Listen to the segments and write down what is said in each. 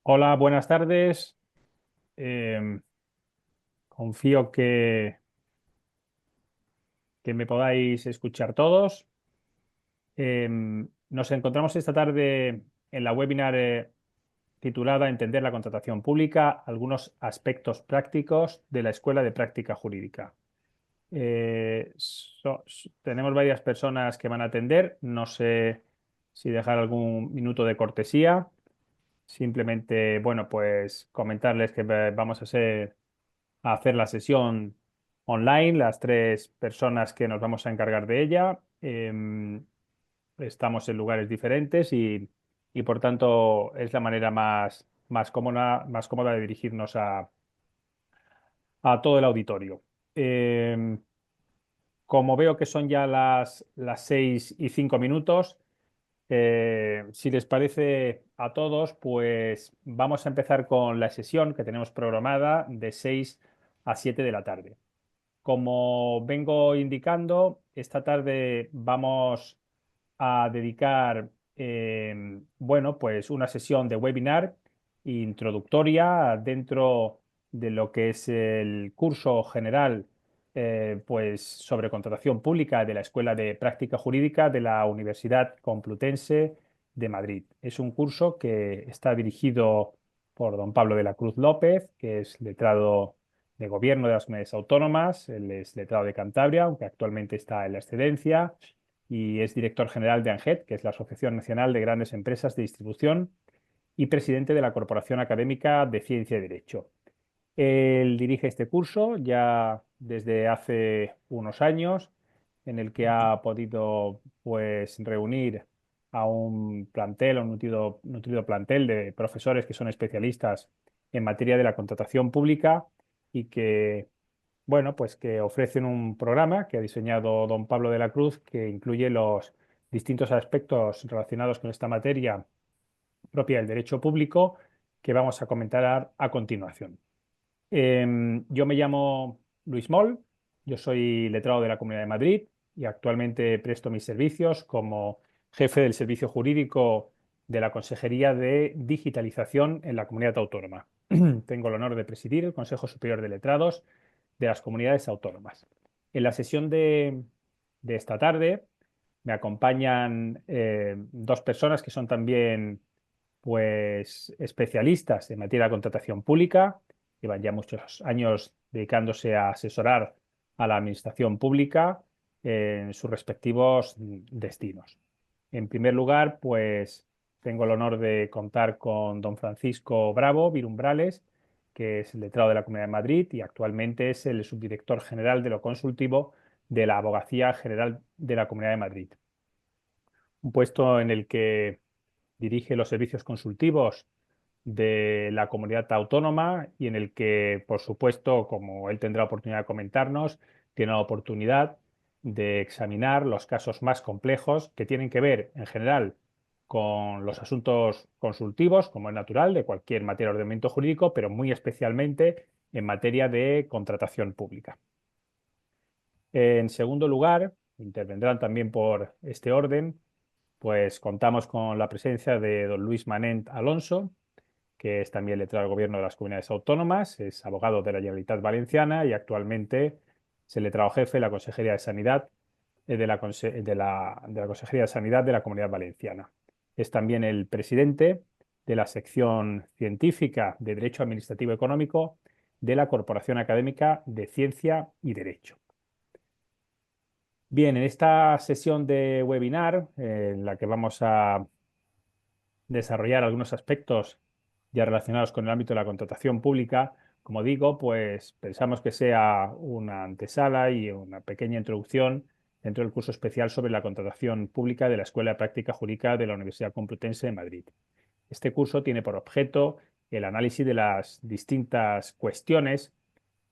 Hola, buenas tardes. Em, Confío que me podáis escuchar todos. Nos encontramos esta tarde en la webinar titulada Entender la contratación pública, algunos aspectos prácticos de la Escuela de Práctica Jurídica. Tenemos varias personas que van a atender. No sé si dejar algún minuto de cortesía. Simplemente, bueno, pues comentarles que vamos a hacer la sesión online, las tres personas que nos vamos a encargar de ella. Estamos en lugares diferentes y por tanto es la manera más cómoda de dirigirnos a todo el auditorio. Em, Como veo que son ya las 6:05, si les parece a todos, pues vamos a empezar con la sesión que tenemos programada de 6 a 7 de la tarde. Como vengo indicando, esta tarde vamos a dedicar, bueno, pues una sesión de webinar introductoria dentro de lo que es el curso general, pues sobre contratación pública de la Escuela de Práctica Jurídica de la Universidad Complutense de Madrid. Es un curso que está dirigido por don Pablo de la Cruz López, que es letrado de Gobierno de las Comunidades Autónomas. Él es letrado de Cantabria, aunque actualmente está en la excedencia, y es director general de ANGET, que es la Asociación Nacional de Grandes Empresas de Distribución, y presidente de la Corporación Académica de Ciencia y Derecho. Él dirige este curso ya desde hace unos años, en el que ha podido, pues, reunir a un plantel, a un nutrido plantel de profesores que son especialistas en materia de la contratación pública y que, bueno, pues que ofrecen un programa que ha diseñado don Pablo de la Cruz, que incluye los distintos aspectos relacionados con esta materia propia del derecho público, que vamos a comentar a continuación. Yo me llamo Luis Moll, yo soy letrado de la Comunidad de Madrid y actualmente presto mis servicios como jefe del servicio jurídico de la Consejería de Digitalización en la Comunidad Autónoma. Tengo el honor de presidir el Consejo Superior de Letrados de las Comunidades Autónomas. En la sesión de esta tarde me acompañan dos personas que son también, pues, especialistas en materia de contratación pública. Llevan ya muchos años dedicándose a asesorar a la administración pública en sus respectivos destinos. En primer lugar, pues tengo el honor de contar con don Francisco Bravo Virumbrales, que es el letrado de la Comunidad de Madrid y actualmente es el subdirector general de lo consultivo de la Abogacía General de la Comunidad de Madrid. Un puesto en el que dirige los servicios consultivos de la comunidad autónoma y en el que, por supuesto, como él tendrá oportunidad de comentarnos, tiene la oportunidad de examinar los casos más complejos que tienen que ver, en general, con los asuntos consultivos, como es natural, de cualquier materia de ordenamiento jurídico, pero muy especialmente en materia de contratación pública. En segundo lugar, intervendrán también por este orden, pues contamos con la presencia de don Luis Manent Alonso, que es también letrado del Gobierno de las Comunidades Autónomas, es abogado de la Generalitat Valenciana y actualmente es el letrado jefe de la Consejería de Sanidad de la Consejería de Sanidad de la Comunidad Valenciana. Es también el presidente de la sección científica de Derecho Administrativo Económico de la Corporación Académica de Ciencia y Derecho. Bien, en esta sesión de webinar, en la que vamos a desarrollar algunos aspectos ya relacionados con el ámbito de la contratación pública, como digo, pues pensamos que sea una antesala y una pequeña introducción dentro del curso especial sobre la contratación pública de la Escuela de Práctica Jurídica de la Universidad Complutense de Madrid. Este curso tiene por objeto el análisis de las distintas cuestiones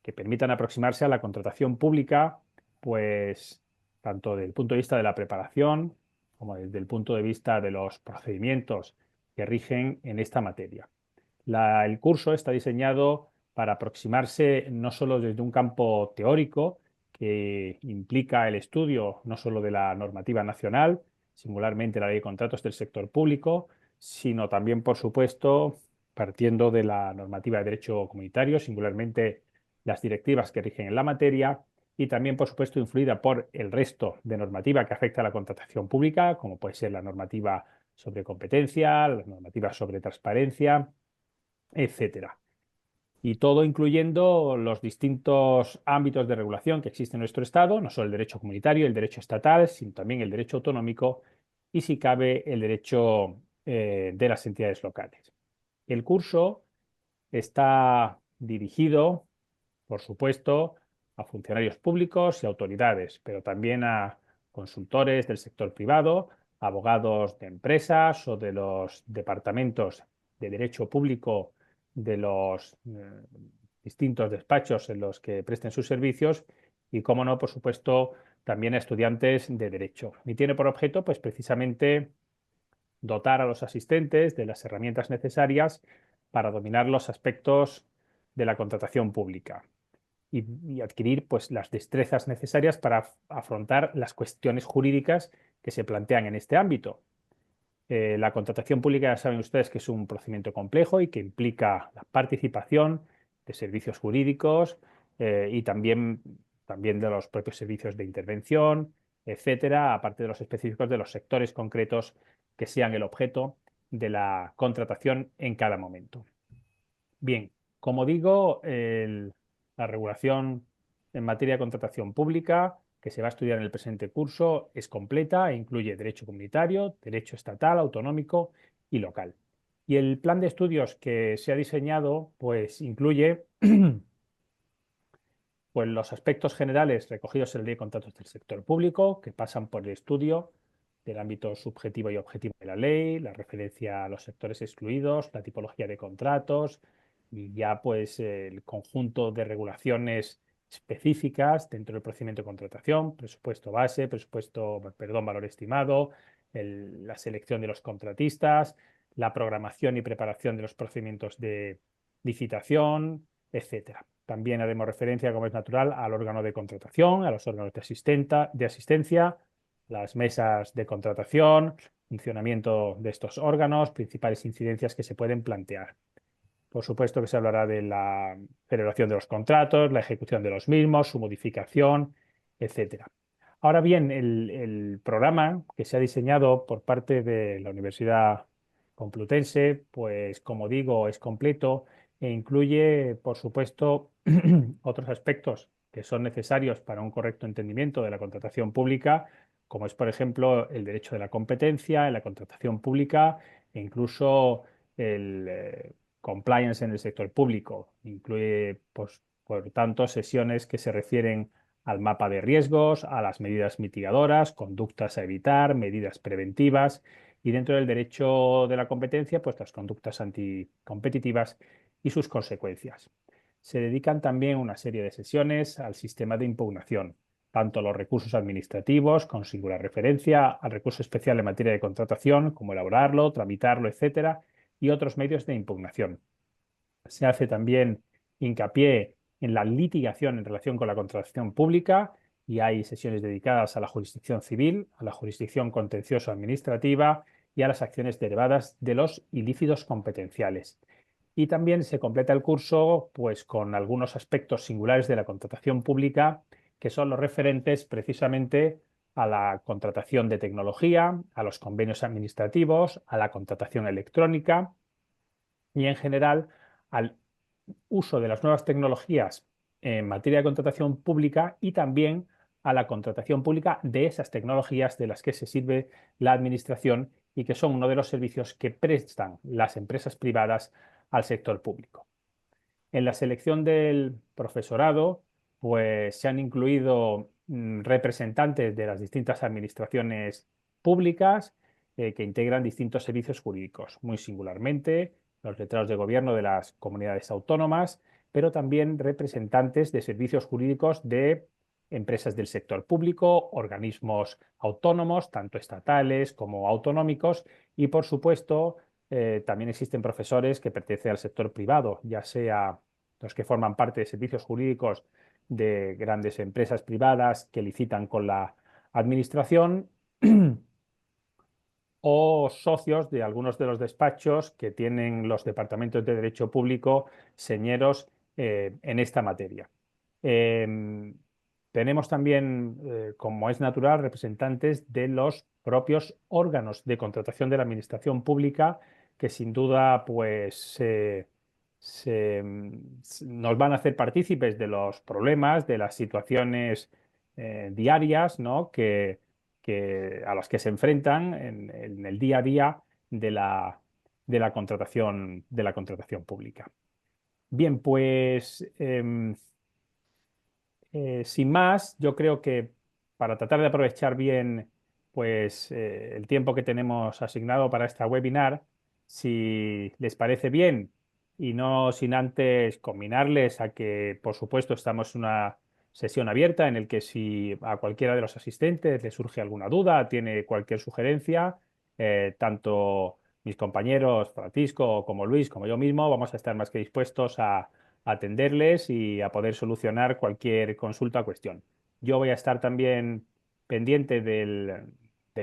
que permitan aproximarse a la contratación pública, pues tanto desde el punto de vista de la preparación como desde el punto de vista de los procedimientos que rigen en esta materia. El curso está diseñado para aproximarse no solo desde un campo teórico, que implica el estudio no solo de la normativa nacional, singularmente la ley de contratos del sector público, sino también, por supuesto, partiendo de la normativa de derecho comunitario, singularmente las directivas que rigen en la materia, y también, por supuesto, influida por el resto de normativa que afecta a la contratación pública, como puede ser la normativa sobre competencia, la normativa sobre transparencia, etcétera. Y todo incluyendo los distintos ámbitos de regulación que existen en nuestro Estado, no solo el derecho comunitario, el derecho estatal, sino también el derecho autonómico y, si cabe, el derecho de las entidades locales. El curso está dirigido, por supuesto, a funcionarios públicos y autoridades, pero también a consultores del sector privado, abogados de empresas o de los departamentos de derecho público de los distintos despachos en los que presten sus servicios y, como no, por supuesto, también a estudiantes de derecho. Y tiene por objeto, pues precisamente, dotar a los asistentes de las herramientas necesarias para dominar los aspectos de la contratación pública y adquirir pues, las destrezas necesarias para afrontar las cuestiones jurídicas que se plantean en este ámbito. La contratación pública, ya saben ustedes que es un procedimiento complejo y que implica la participación de servicios jurídicos y también de los propios servicios de intervención, etcétera, aparte de los específicos de los sectores concretos que sean el objeto de la contratación en cada momento. Bien, como digo, la regulación en materia de contratación pública que se va a estudiar en el presente curso es completa e incluye derecho comunitario, derecho estatal, autonómico y local. Y el plan de estudios que se ha diseñado, pues incluye pues, los aspectos generales recogidos en la Ley de Contratos del Sector Público, que pasan por el estudio del ámbito subjetivo y objetivo de la ley, la referencia a los sectores excluidos, la tipología de contratos y ya pues el conjunto de regulaciones específicas dentro del procedimiento de contratación, presupuesto base, valor estimado, la selección de los contratistas, la programación y preparación de los procedimientos de licitación, etcétera. También haremos referencia, como es natural, al órgano de contratación, a los órganos de asistencia, las mesas de contratación, funcionamiento de estos órganos, principales incidencias que se pueden plantear. Por supuesto que se hablará de la celebración de los contratos, la ejecución de los mismos, su modificación, etcétera. Ahora bien, el programa que se ha diseñado por parte de la Universidad Complutense, pues como digo, es completo e incluye, por supuesto, otros aspectos que son necesarios para un correcto entendimiento de la contratación pública, como es, por ejemplo, el derecho de la competencia en la contratación pública e incluso el compliance en el sector público. Incluye, pues, por tanto, sesiones que se refieren al mapa de riesgos, a las medidas mitigadoras, conductas a evitar, medidas preventivas y, dentro del derecho de la competencia, pues las conductas anticompetitivas y sus consecuencias. Se dedican también una serie de sesiones al sistema de impugnación, tanto los recursos administrativos, con singular referencia al recurso especial en materia de contratación, como elaborarlo, tramitarlo, etcétera, y otros medios de impugnación. Se hace también hincapié en la litigación en relación con la contratación pública y hay sesiones dedicadas a la jurisdicción civil, a la jurisdicción contencioso-administrativa y a las acciones derivadas de los ilícitos competenciales. Y también se completa el curso pues, con algunos aspectos singulares de la contratación pública que son los referentes precisamente a la contratación de tecnología, a los convenios administrativos, a la contratación electrónica y, en general, al uso de las nuevas tecnologías en materia de contratación pública y también a la contratación pública de esas tecnologías de las que se sirve la administración y que son uno de los servicios que prestan las empresas privadas al sector público. En la selección del profesorado, pues se han incluido representantes de las distintas administraciones públicas que integran distintos servicios jurídicos, muy singularmente los letrados de gobierno de las comunidades autónomas, pero también representantes de servicios jurídicos de empresas del sector público, organismos autónomos, tanto estatales como autonómicos, y, por supuesto, también existen profesores que pertenecen al sector privado, ya sea los que forman parte de servicios jurídicos de grandes empresas privadas que licitan con la administración o socios de algunos de los despachos que tienen los departamentos de Derecho Público señeros en esta materia. Em, Tenemos también, como es natural, representantes de los propios órganos de contratación de la Administración Pública que sin duda pues, nos van a hacer partícipes de los problemas, de las situaciones diarias, ¿no? A las que se enfrentan en el día a día de de la contratación pública. Bien, pues sin más, yo creo que para tratar de aprovechar bien pues, el tiempo que tenemos asignado para esta webinar, si les parece bien y no sin antes combinarles a que, por supuesto, estamos en una sesión abierta en el que si a cualquiera de los asistentes le surge alguna duda, tiene cualquier sugerencia, tanto mis compañeros Francisco como Luis como yo mismo vamos a estar más que dispuestos a atenderles y a poder solucionar cualquier consulta o cuestión. Yo voy a estar también pendiente del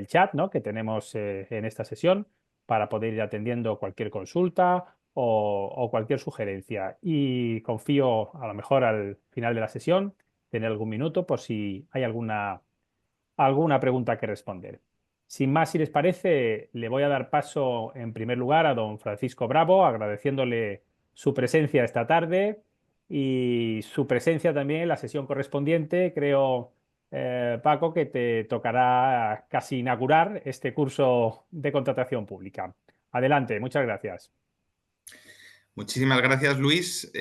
chat, ¿no? que tenemos en esta sesión para poder ir atendiendo cualquier consulta o cualquier sugerencia. Y confío a lo mejor al final de la sesión tener algún minuto por si hay alguna pregunta que responder. Sin más, si les parece, le voy a dar paso en primer lugar a don Francisco Bravo, agradeciéndole su presencia esta tarde y su presencia también en la sesión correspondiente. Creo, Paco, que te tocará casi inaugurar este curso de contratación pública. Adelante, muchas gracias. Muchísimas gracias, Luis.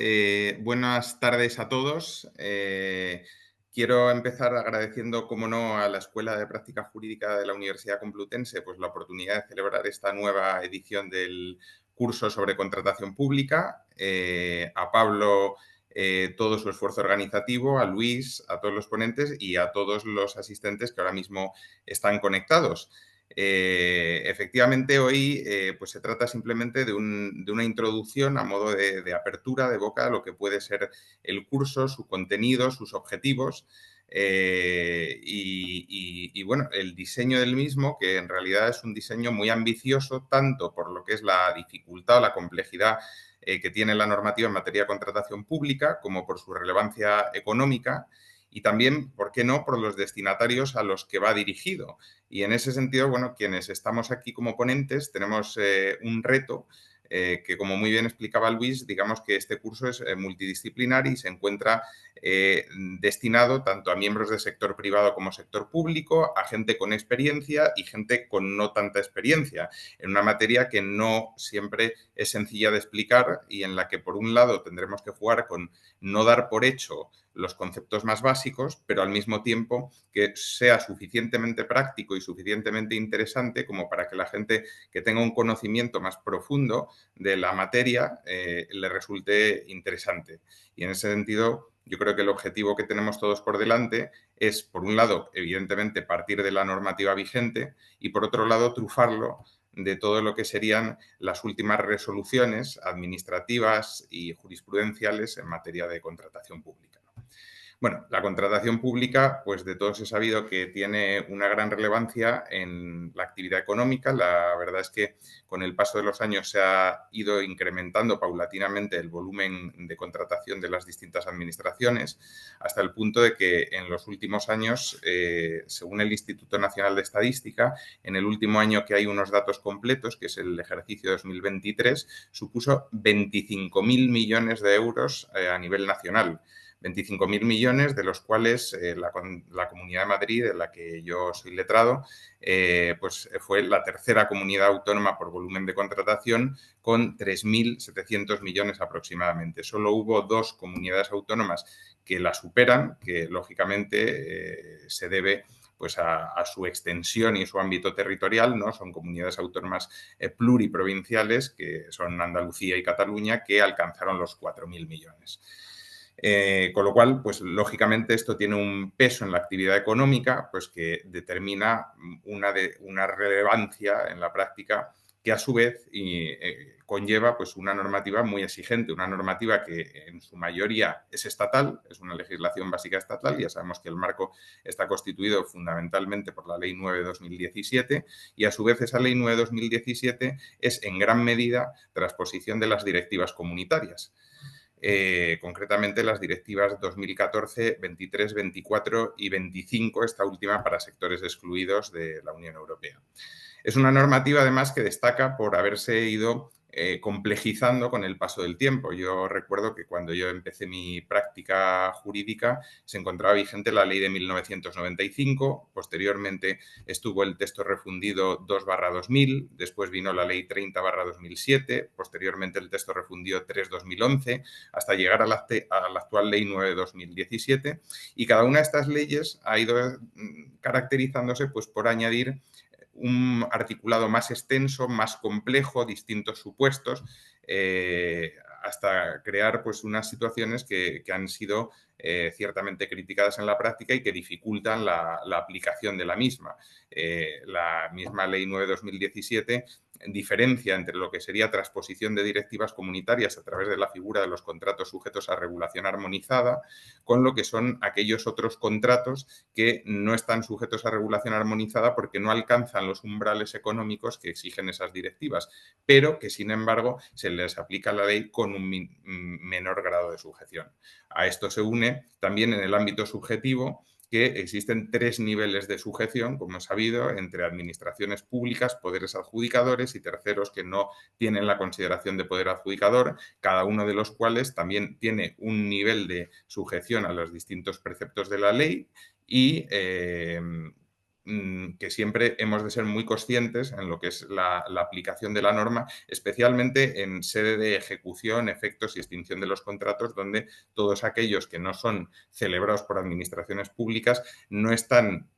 Buenas tardes a todos. Quiero empezar agradeciendo, como no, a la Escuela de Práctica Jurídica de la Universidad Complutense pues, la oportunidad de celebrar esta nueva edición del curso sobre contratación pública, a Pablo todo su esfuerzo organizativo, a Luis, a todos los ponentes y a todos los asistentes que ahora mismo están conectados. Efectivamente, hoy pues se trata simplemente de una introducción a modo de apertura de boca a lo que puede ser el curso, su contenido, sus objetivos bueno, el diseño del mismo, que en realidad es un diseño muy ambicioso, tanto por lo que es la dificultad o la complejidad que tiene la normativa en materia de contratación pública, como por su relevancia económica y también, ¿por qué no?, por los destinatarios a los que va dirigido. Y en ese sentido, bueno, quienes estamos aquí como ponentes tenemos un reto que, como muy bien explicaba Luis, digamos que este curso es multidisciplinar y se encuentra destinado tanto a miembros del sector privado como sector público, a gente con experiencia y gente con no tanta experiencia, en una materia que no siempre es sencilla de explicar y en la que, por un lado, tendremos que jugar con no dar por hecho los conceptos más básicos, pero al mismo tiempo que sea suficientemente práctico y suficientemente interesante como para que la gente que tenga un conocimiento más profundo de la materia le resulte interesante. Y en ese sentido, yo creo que el objetivo que tenemos todos por delante es, por un lado, evidentemente, partir de la normativa vigente y, por otro lado, trufarlo de todo lo que serían las últimas resoluciones administrativas y jurisprudenciales en materia de contratación pública. Bueno, la contratación pública, pues de todos he sabido que tiene una gran relevancia en la actividad económica. La verdad es que con el paso de los años se ha ido incrementando paulatinamente el volumen de contratación de las distintas administraciones, hasta el punto de que en los últimos años, según el Instituto Nacional de Estadística, en el último año que hay unos datos completos, que es el ejercicio 2023, supuso 25.000 millones de euros a nivel nacional. 25.000 millones, de los cuales la Comunidad de Madrid, de la que yo soy letrado, pues fue la tercera comunidad autónoma por volumen de contratación, con 3.700 millones aproximadamente. Solo hubo dos comunidades autónomas que la superan, que lógicamente se debe pues a su extensión y su ámbito territorial, ¿no? Son comunidades autónomas pluriprovinciales, que son Andalucía y Cataluña, que alcanzaron los 4.000 millones. Con lo cual, pues lógicamente esto tiene un peso en la actividad económica, pues que determina una relevancia en la práctica que a su vez conlleva pues, una normativa muy exigente, una normativa que en su mayoría es estatal, es una legislación básica estatal. Ya sabemos que el marco está constituido fundamentalmente por la Ley 9/2017 y a su vez esa Ley 9/2017 es en gran medida transposición de las directivas comunitarias. Concretamente las directivas 2014, 23, 24 y 25, esta última para sectores excluidos de la Unión Europea. Es una normativa, además, que destaca por haberse ido complejizando con el paso del tiempo. Yo recuerdo que cuando yo empecé mi práctica jurídica se encontraba vigente la ley de 1995, posteriormente estuvo el texto refundido 2/2000, después vino la ley 30/2007, posteriormente el texto refundido 3/2011, hasta llegar a la actual ley 9/2017, y cada una de estas leyes ha ido caracterizándose pues, por añadir un articulado más extenso, más complejo, distintos supuestos, hasta crear pues, unas situaciones que han sido ciertamente criticadas en la práctica y que dificultan la aplicación de la misma. La misma Ley 9/2017 diferencia entre lo que sería transposición de directivas comunitarias a través de la figura de los contratos sujetos a regulación armonizada, con lo que son aquellos otros contratos que no están sujetos a regulación armonizada porque no alcanzan los umbrales económicos que exigen esas directivas, pero que, sin embargo, se les aplica la ley con un menor grado de sujeción. A esto se une también en el ámbito subjetivo que existen 3 niveles de sujeción, como es sabido, entre administraciones públicas, poderes adjudicadores y terceros que no tienen la consideración de poder adjudicador, cada uno de los cuales también tiene un nivel de sujeción a los distintos preceptos de la ley y que siempre hemos de ser muy conscientes en lo que es la aplicación de la norma, especialmente en sede de ejecución, efectos y extinción de los contratos, donde todos aquellos que no son celebrados por administraciones públicas no están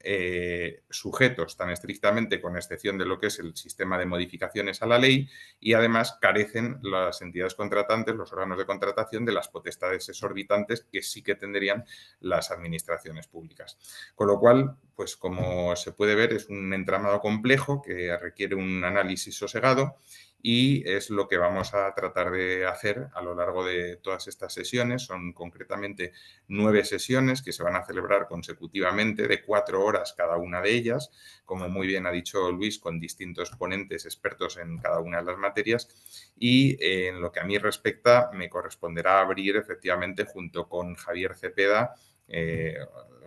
sujetos tan estrictamente, con excepción de lo que es el sistema de modificaciones a la ley, y además carecen las entidades contratantes, los órganos de contratación, de las potestades exorbitantes que sí que tendrían las administraciones públicas. Con lo cual, pues como se puede ver, es un entramado complejo que requiere un análisis sosegado y es lo que vamos a tratar de hacer a lo largo de todas estas sesiones. Son concretamente 9 sesiones que se van a celebrar consecutivamente de 4 horas cada una de ellas, como muy bien ha dicho Luis, con distintos ponentes expertos en cada una de las materias, y en lo que a mí respecta me corresponderá abrir efectivamente junto con Javier Cepeda,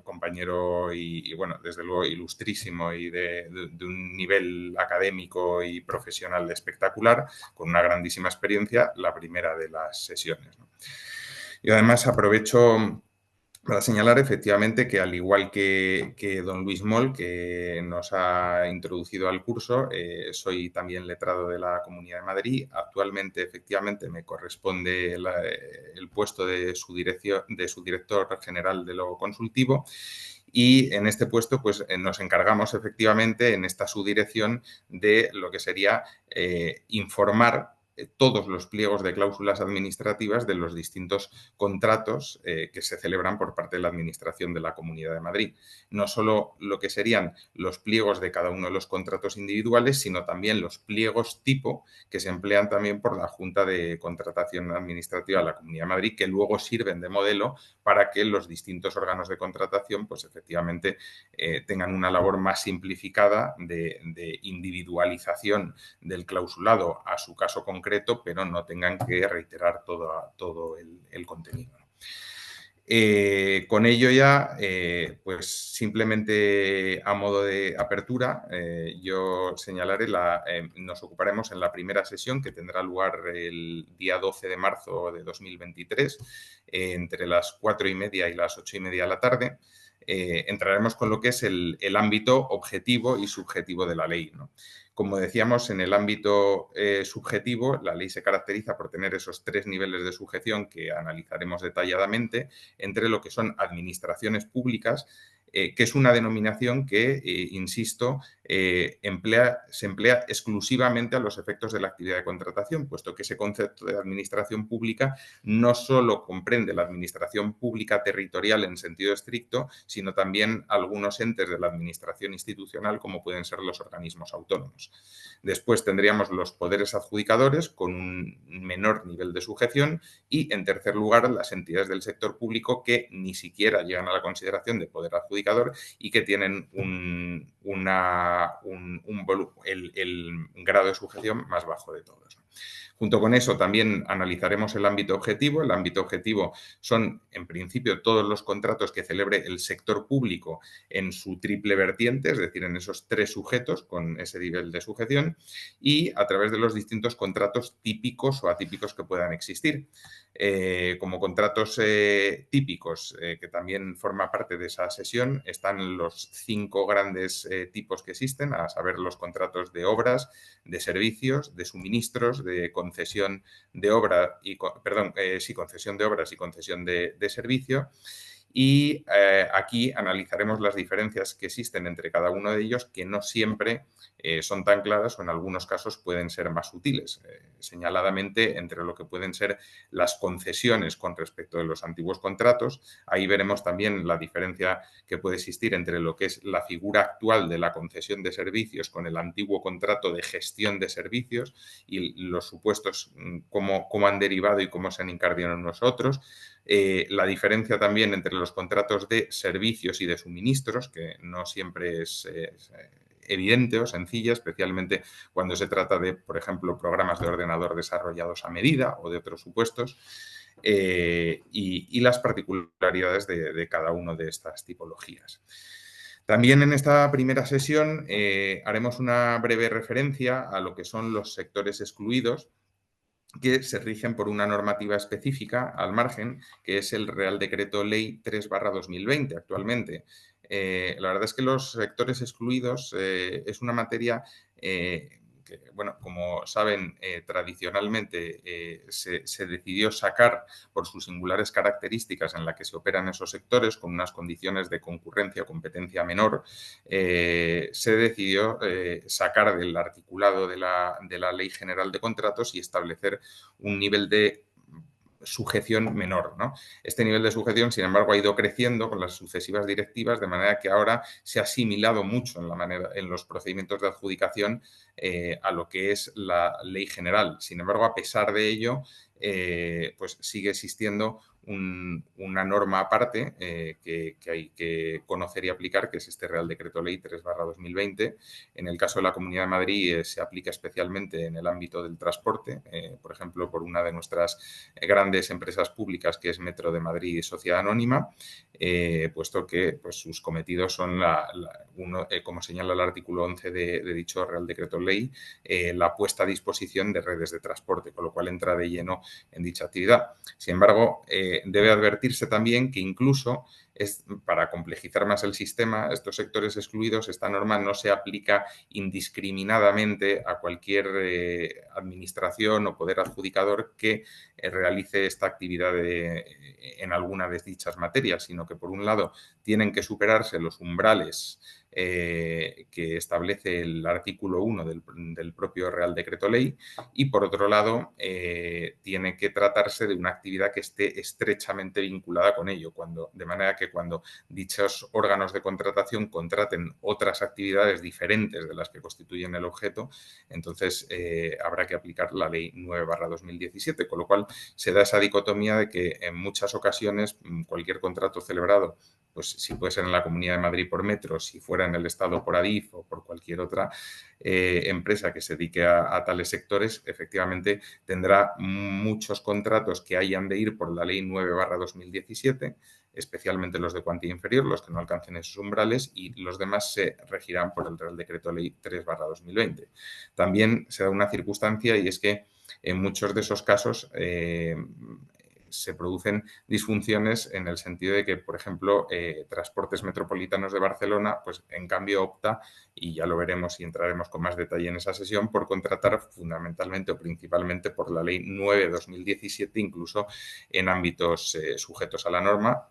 compañero y, bueno, desde luego ilustrísimo y de un nivel académico y profesional espectacular, con una grandísima experiencia, la primera de las sesiones, ¿no? Y además aprovecho para señalar efectivamente que, al igual que don Luis Moll, que nos ha introducido al curso, soy también letrado de la Comunidad de Madrid. Actualmente, efectivamente, me corresponde el puesto de su director general de lo consultivo, y en este puesto pues, nos encargamos efectivamente en esta subdirección de lo que sería informar todos los pliegos de cláusulas administrativas de los distintos contratos que se celebran por parte de la Administración de la Comunidad de Madrid. No solo lo que serían los pliegos de cada uno de los contratos individuales, sino también los pliegos tipo que se emplean también por la Junta de Contratación Administrativa de la Comunidad de Madrid, que luego sirven de modelo para que los distintos órganos de contratación pues efectivamente tengan una labor más simplificada de individualización del clausulado a su caso concreto, pero no tengan que reiterar todo el contenido. Con ello ya, pues simplemente a modo de apertura, yo señalaré, nos ocuparemos en la primera sesión que tendrá lugar el día 12 de marzo de 2023, entre las 4:30 y las 8:30 de la tarde. Entraremos con lo que es el ámbito objetivo y subjetivo de la ley, ¿no? Como decíamos, en el ámbito subjetivo, la ley se caracteriza por tener esos 3 niveles de sujeción que analizaremos detalladamente entre lo que son administraciones públicas, que es una denominación que, insisto, se emplea exclusivamente a los efectos de la actividad de contratación, puesto que ese concepto de administración pública no solo comprende la administración pública territorial en sentido estricto, sino también algunos entes de la administración institucional, como pueden ser los organismos autónomos. Después tendríamos los poderes adjudicadores con un menor nivel de sujeción y, en tercer lugar, las entidades del sector público que ni siquiera llegan a la consideración de poder adjudicador y que tienen el grado de sujeción más bajo de todos. Junto con eso también analizaremos el ámbito objetivo. El ámbito objetivo son, en principio, todos los contratos que celebre el sector público en su triple vertiente, es decir, en esos tres sujetos con ese nivel de sujeción y a través de los distintos contratos típicos o atípicos que puedan existir. Como contratos típicos, que también forma parte de esa sesión, están los 5 grandes tipos que existen, a saber, los contratos de obras, de servicios, de suministros, de concesión de obra y concesión de obras y concesión de servicio. Y aquí analizaremos las diferencias que existen entre cada uno de ellos, que no siempre son tan claras o en algunos casos pueden ser más útiles. Señaladamente, entre lo que pueden ser las concesiones con respecto de los antiguos contratos, ahí veremos también la diferencia que puede existir entre lo que es la figura actual de la concesión de servicios con el antiguo contrato de gestión de servicios y los supuestos, cómo han derivado y cómo se han incardinado en nosotros. La diferencia también entre los contratos de servicios y de suministros, que no siempre es evidente o sencilla, especialmente cuando se trata de, por ejemplo, programas de ordenador desarrollados a medida o de otros supuestos, y las particularidades de cada una de estas tipologías. También en esta primera sesión haremos una breve referencia a lo que son los sectores excluidos, que se rigen por una normativa específica al margen, que es el Real Decreto Ley 3/2020 actualmente. La verdad es que los sectores excluidos es una materia que, bueno, como saben, tradicionalmente se decidió sacar por sus singulares características en las que se operan esos sectores, con unas condiciones de concurrencia o competencia menor, se decidió sacar del articulado de la Ley General de Contratos y establecer un nivel de sujeción menor, ¿no? Este nivel de sujeción, sin embargo, ha ido creciendo con las sucesivas directivas, de manera que ahora se ha asimilado mucho en los procedimientos de adjudicación a lo que es la ley general. Sin embargo, a pesar de ello, pues sigue existiendo una norma aparte que hay que conocer y aplicar, que es este Real Decreto Ley 3/2020. En el caso de la Comunidad de Madrid se aplica especialmente en el ámbito del transporte, por ejemplo, por una de nuestras grandes empresas públicas, que es Metro de Madrid y Sociedad Anónima, puesto que pues, sus cometidos son, como señala el artículo 11 de dicho Real Decreto Ley, la puesta a disposición de redes de transporte, con lo cual entra de lleno en dicha actividad. Sin embargo, debe advertirse también que incluso para complejizar más el sistema, estos sectores excluidos, esta norma no se aplica indiscriminadamente a cualquier administración o poder adjudicador que realice esta actividad en alguna de dichas materias, sino que, por un lado, tienen que superarse los umbrales que establece el artículo 1 del propio Real Decreto Ley y, por otro lado, tiene que tratarse de una actividad que esté estrechamente vinculada con ello, de manera que cuando dichos órganos de contratación contraten otras actividades diferentes de las que constituyen el objeto, entonces habrá que aplicar la Ley 9/2017, con lo cual se da esa dicotomía de que en muchas ocasiones cualquier contrato celebrado, pues si puede ser en la Comunidad de Madrid por Metro, si fuera en el Estado por Adif o por cualquier otra empresa que se dedique a tales sectores, efectivamente tendrá muchos contratos que hayan de ir por la Ley 9/2017, especialmente los de cuantía inferior, los que no alcancen esos umbrales, y los demás se regirán por el Real Decreto Ley 3/2020. También se da una circunstancia, y es que en muchos de esos casos se producen disfunciones en el sentido de que, por ejemplo, Transportes Metropolitanos de Barcelona, pues en cambio opta, y ya lo veremos y entraremos con más detalle en esa sesión, por contratar fundamentalmente o principalmente por la Ley 9/2017, incluso en ámbitos sujetos a la norma,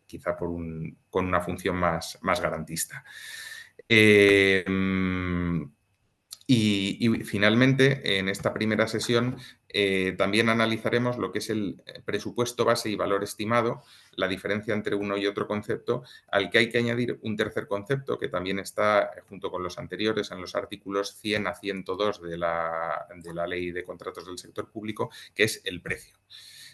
quizá con una función más garantista. Eh, y finalmente, en esta primera sesión, también analizaremos lo que es el presupuesto base y valor estimado, la diferencia entre uno y otro concepto, al que hay que añadir un tercer concepto que también está junto con los anteriores en los artículos 100 a 102 de la Ley de Contratos del Sector Público, que es el precio.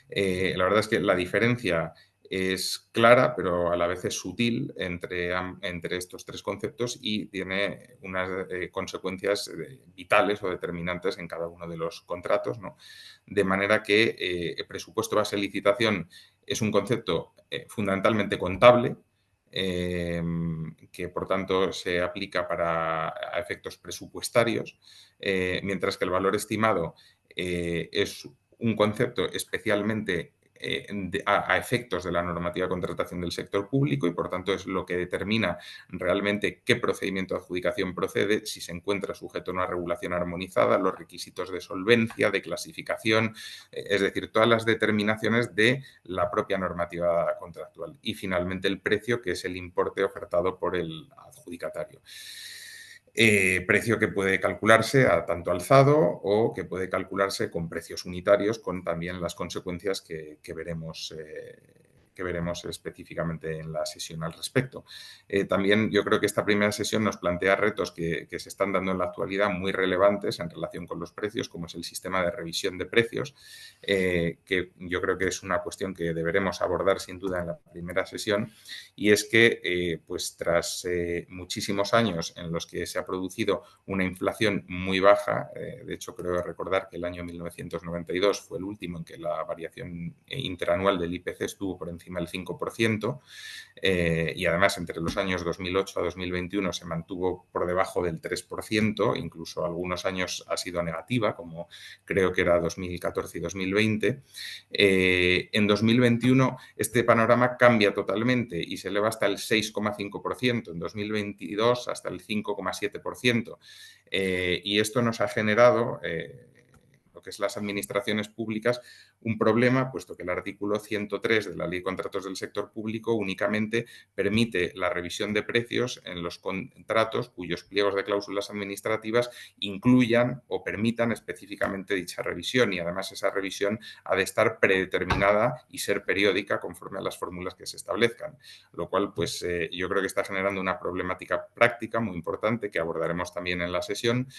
La verdad es que la diferencia es clara, pero a la vez es sutil entre estos tres conceptos y tiene unas consecuencias vitales o determinantes en cada uno de los contratos, ¿no? De manera que el presupuesto base de licitación es un concepto fundamentalmente contable, que por tanto se aplica a efectos presupuestarios, mientras que el valor estimado es un concepto especialmente a efectos de la normativa de contratación del sector público y, por tanto, es lo que determina realmente qué procedimiento de adjudicación procede, si se encuentra sujeto a una regulación armonizada, los requisitos de solvencia, de clasificación, es decir, todas las determinaciones de la propia normativa contractual. Y, finalmente, el precio, que es el importe ofertado por el adjudicatario. Precio que puede calcularse a tanto alzado o que puede calcularse con precios unitarios, con también las consecuencias que veremos específicamente en la sesión al respecto. También yo creo que esta primera sesión nos plantea retos que se están dando en la actualidad muy relevantes en relación con los precios, como es el sistema de revisión de precios, que yo creo que es una cuestión que deberemos abordar sin duda en la primera sesión, y es que pues tras muchísimos años en los que se ha producido una inflación muy baja, de hecho creo recordar que el año 1992 fue el último en que la variación interanual del IPC estuvo por encima del 5%, y además entre los años 2008 a 2021 se mantuvo por debajo del 3%, incluso algunos años ha sido negativa, como creo que era 2014 y 2020. En 2021 este panorama cambia totalmente y se eleva hasta el 6,5%, en 2022 hasta el 5,7%. Y esto nos ha generado lo que es las administraciones públicas, un problema, puesto que el artículo 103 de la Ley de Contratos del Sector Público únicamente permite la revisión de precios en los contratos cuyos pliegos de cláusulas administrativas incluyan o permitan específicamente dicha revisión, y además esa revisión ha de estar predeterminada y ser periódica conforme a las fórmulas que se establezcan, lo cual pues yo creo que está generando una problemática práctica muy importante que abordaremos también en la sesión,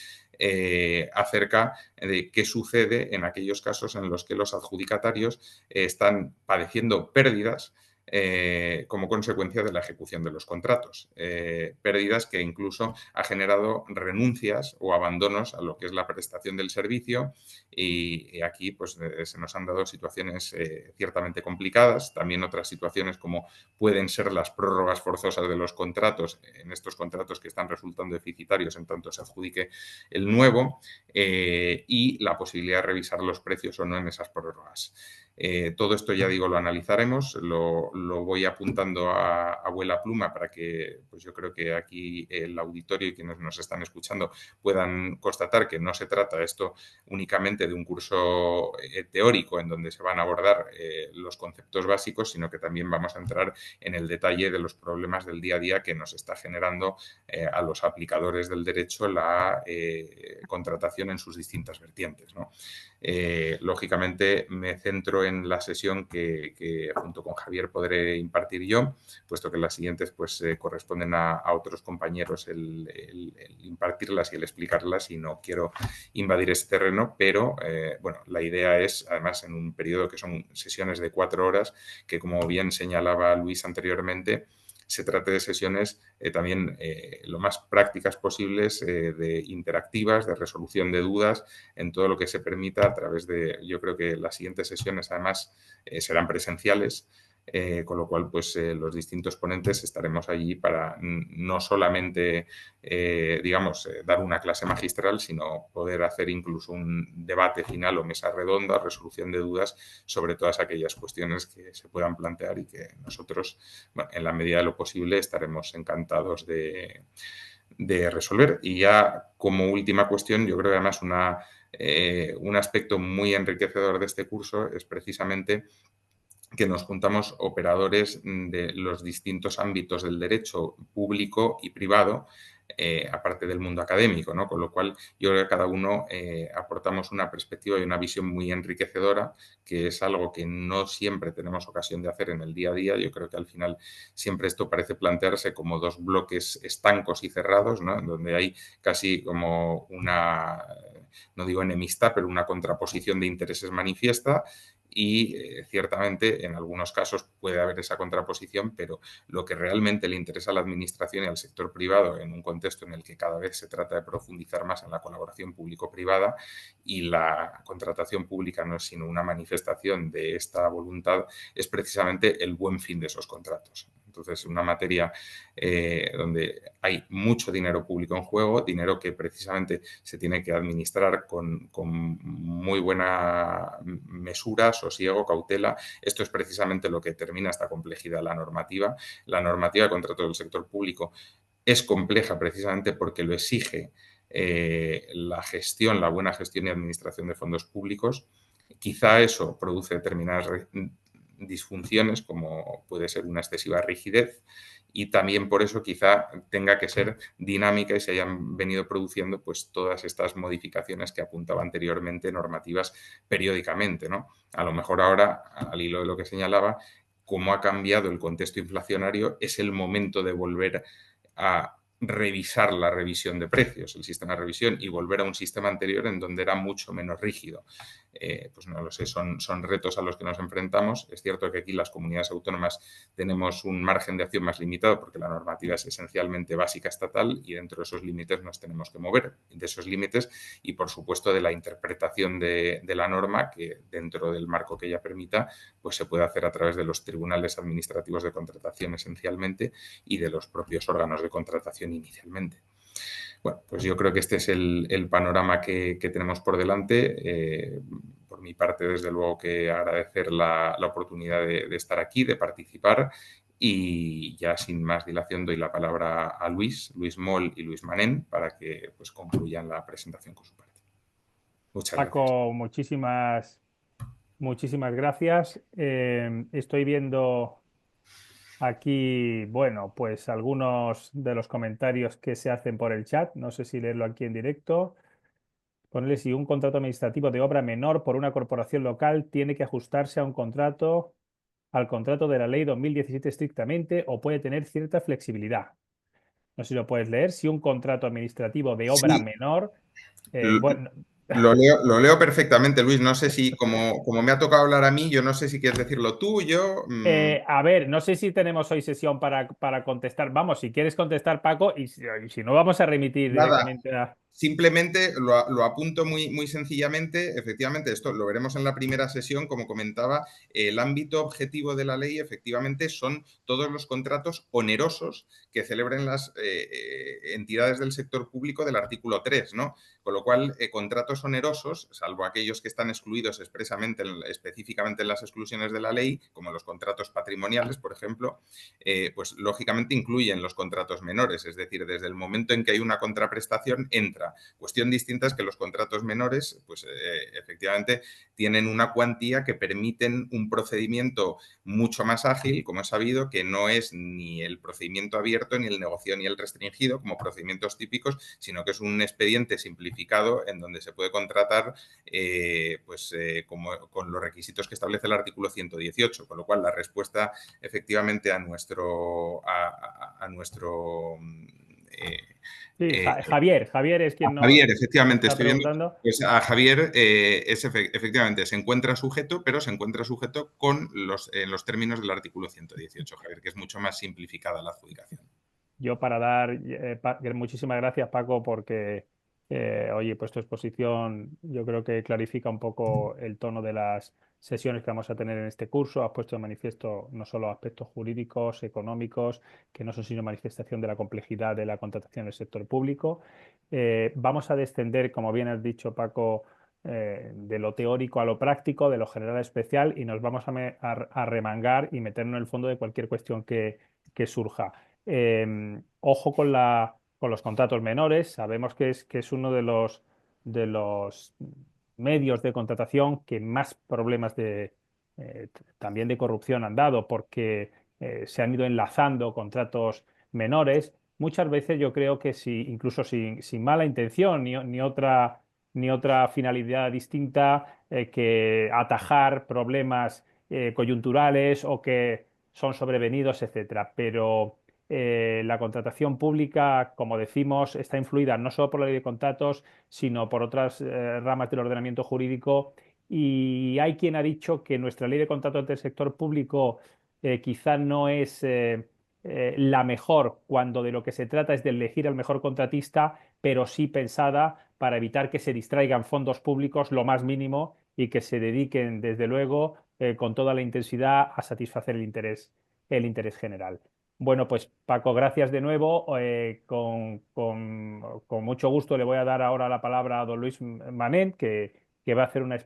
acerca de qué sucede en aquellos casos en los que los adjudicatarios están padeciendo pérdidas como consecuencia de la ejecución de los contratos. Pérdidas que incluso ha generado renuncias o abandonos a lo que es la prestación del servicio, y aquí pues se nos han dado situaciones ciertamente complicadas, también otras situaciones como pueden ser las prórrogas forzosas de los contratos, en estos contratos que están resultando deficitarios en tanto se adjudique el nuevo, y la posibilidad de revisar los precios o no en esas prórrogas. Todo esto, ya digo, lo analizaremos, lo voy apuntando a abuela pluma para que pues yo creo que aquí el auditorio y quienes nos están escuchando puedan constatar que no se trata esto únicamente de un curso teórico en donde se van a abordar los conceptos básicos, sino que también vamos a entrar en el detalle de los problemas del día a día que nos está generando a los aplicadores del derecho la contratación en sus distintas vertientes, ¿no? Lógicamente me centro en la sesión que junto con Javier podré impartir yo, puesto que las siguientes pues corresponden a otros compañeros el impartirlas y el explicarlas, y no quiero invadir ese terreno, pero bueno, la idea es, además, en un periodo que son sesiones de 4 horas, que como bien señalaba Luis anteriormente, se trate de sesiones también lo más prácticas posibles, de interactivas, de resolución de dudas, en todo lo que se permita a través de, yo creo que las siguientes sesiones además serán presenciales, con lo cual pues los distintos ponentes estaremos allí para no solamente digamos dar una clase magistral, sino poder hacer incluso un debate final o mesa redonda, resolución de dudas sobre todas aquellas cuestiones que se puedan plantear y que nosotros, bueno, en la medida de lo posible, estaremos encantados de resolver. Y ya como última cuestión, yo creo que además un aspecto muy enriquecedor de este curso es precisamente que nos juntamos operadores de los distintos ámbitos del derecho público y privado, aparte del mundo académico, ¿no? Con lo cual yo creo que cada uno aportamos una perspectiva y una visión muy enriquecedora, que es algo que no siempre tenemos ocasión de hacer en el día a día. Yo creo que al final siempre esto parece plantearse como dos bloques estancos y cerrados, ¿no? Donde hay casi como una, no digo enemistad, pero una contraposición de intereses manifiesta y ciertamente en algunos casos puede haber esa contraposición, pero lo que realmente le interesa a la administración y al sector privado en un contexto en el que cada vez se trata de profundizar más en la colaboración público-privada y la contratación pública no es sino una manifestación de esta voluntad, es precisamente el buen fin de esos contratos. Entonces, una materia donde hay mucho dinero público en juego, dinero que precisamente se tiene que administrar con muy buena mesura, sosiego, cautela. Esto es precisamente lo que determina esta complejidad de la normativa. La normativa de contratos del sector público es compleja precisamente porque lo exige la gestión, la buena gestión y administración de fondos públicos. Quizá eso produce determinadas disfunciones, como puede ser una excesiva rigidez, y también por eso quizá tenga que ser dinámica y se hayan venido produciendo pues todas estas modificaciones que apuntaba anteriormente, normativas periódicamente, ¿no? A lo mejor ahora, al hilo de lo que señalaba, cómo ha cambiado el contexto inflacionario, es el momento de volver a revisar la revisión de precios, el sistema de revisión, y volver a un sistema anterior en donde era mucho menos rígido. Pues no lo sé, son retos a los que nos enfrentamos. Es cierto que aquí las comunidades autónomas tenemos un margen de acción más limitado porque la normativa es esencialmente básica estatal y dentro de esos límites nos tenemos que mover, de esos límites y, por supuesto, de la interpretación de la norma que dentro del marco que ella permita, pues se puede hacer a través de los tribunales administrativos de contratación esencialmente y de los propios órganos de contratación inicialmente. Bueno, pues yo creo que este es el panorama que tenemos por delante. Por mi parte, desde luego que agradecer la oportunidad de estar aquí, de participar y ya sin más dilación doy la palabra a Luis Moll y Luis Manén para que pues concluyan la presentación con su parte. Muchas gracias. Paco, muchísimas gracias. Estoy viendo aquí, bueno, pues algunos de los comentarios que se hacen por el chat. No sé si leerlo aquí en directo. Ponerle si un contrato administrativo de obra menor por una corporación local tiene que ajustarse a un contrato, al contrato de la ley 2017 estrictamente o puede tener cierta flexibilidad. No sé si lo puedes leer. Si un contrato administrativo de obra Sí, menor, bueno, lo leo perfectamente, Luis. No sé si, como me ha tocado hablar a mí, yo no sé si quieres decirlo tú, yo. a ver, no sé si tenemos hoy sesión para contestar. Vamos, si quieres contestar, Paco, y si no, vamos a remitir Nada, directamente a... simplemente lo apunto muy sencillamente. Efectivamente, esto lo veremos en la primera sesión. Como comentaba, el ámbito objetivo de la ley efectivamente son todos los contratos onerosos que celebren las entidades del sector público del artículo 3, ¿no? Con lo cual, contratos onerosos, salvo aquellos que están excluidos expresamente, específicamente en las exclusiones de la ley, como los contratos patrimoniales, por ejemplo, pues lógicamente incluyen los contratos menores. Es decir, desde el momento en que hay una contraprestación entra. Cuestión distinta es que los contratos menores, pues efectivamente tienen una cuantía que permiten un procedimiento mucho más ágil, como he sabido, que no es ni el procedimiento abierto, ni el negocio, ni el restringido, como procedimientos típicos, sino que es un expediente simplificado en donde se puede contratar como, con los requisitos que establece el artículo 118, con lo cual la respuesta efectivamente a nuestro Sí, Javier es a quien Javier, nos efectivamente, está estoy viendo, preguntando. pues a Javier efectivamente se encuentra sujeto, pero se encuentra sujeto con los términos del artículo 118, Javier, que es mucho más simplificada la adjudicación. Yo para dar muchísimas gracias, Paco, porque, oye, pues tu exposición yo creo que clarifica un poco el tono de las sesiones que vamos a tener en este curso. Has puesto de manifiesto no solo aspectos jurídicos, económicos, que no son sino manifestación de la complejidad de la contratación del sector público. Vamos a descender, como bien has dicho, Paco, de lo teórico a lo práctico, de lo general a especial, y nos vamos a remangar y meternos en el fondo de cualquier cuestión que surja. Ojo con los contratos menores. Sabemos que es uno de los medios de contratación que más problemas también de corrupción han dado porque se han ido enlazando contratos menores muchas veces yo creo que si, incluso sin mala intención ni otra finalidad distinta que atajar problemas coyunturales o que son sobrevenidos, etcétera. Pero la contratación pública, como decimos, está influida no solo por la ley de contratos, sino por otras ramas del ordenamiento jurídico. Y hay quien ha dicho que nuestra ley de contratos del sector público quizá no es la mejor cuando de lo que se trata es de elegir al mejor contratista, pero sí pensada para evitar que se distraigan fondos públicos lo más mínimo y que se dediquen, desde luego, con toda la intensidad a satisfacer el interés general. Bueno, pues Paco, gracias de nuevo. Con mucho gusto le voy a dar ahora la palabra a don Luis Manent, que va a hacer una